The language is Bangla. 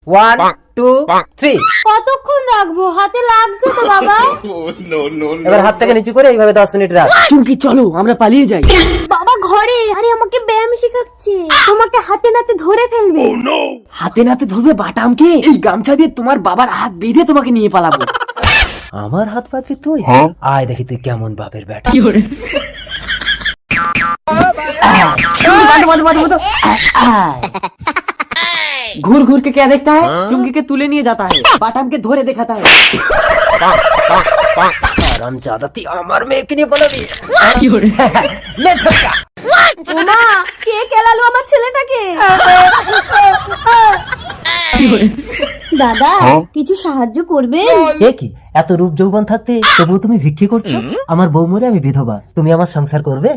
1 2 3 কতক্ষণ রাখবো? হাতে লাগছে তো বাবা। এবার হাতটাকে নিচু করে এইভাবে 10 মিনিট রাখ। চুমকি চলো আমরা পালিয়ে যাই। বাবা ঘরে, আরে আমাকে ব্যায়াম শেখাচ্ছে, তোমাকে হাতে নাতে ধরে ফেলবে। হাতে নাতে ধরবে বাটামকে? এই গামছা দিয়ে তোমার বাবার হাত বেঁধে তোমাকে নিয়ে পালাবো। আমার হাত পাতবি তুই? আয় দেখি তুই কেমন বাপের বেটা। घूर घूर के क्या देखता है? चुमकी के तुले नहीं जाता है, बाटाम के धोरे दिखाता है। হারামজাদা তুই আমার মেয়েকে নিয়ে পালাবি? ले झटका। ওমা, কে কেলালো আমার ছেলেটাকে? দাদা কিছু সাহায্য করবে? এ কি এত রূপ যৌবন থাকতে তবুও তুমি ভিক্ষে করছো? আমার বউ মরে আমি বিধবা, তুমি আমার সংসার করবে?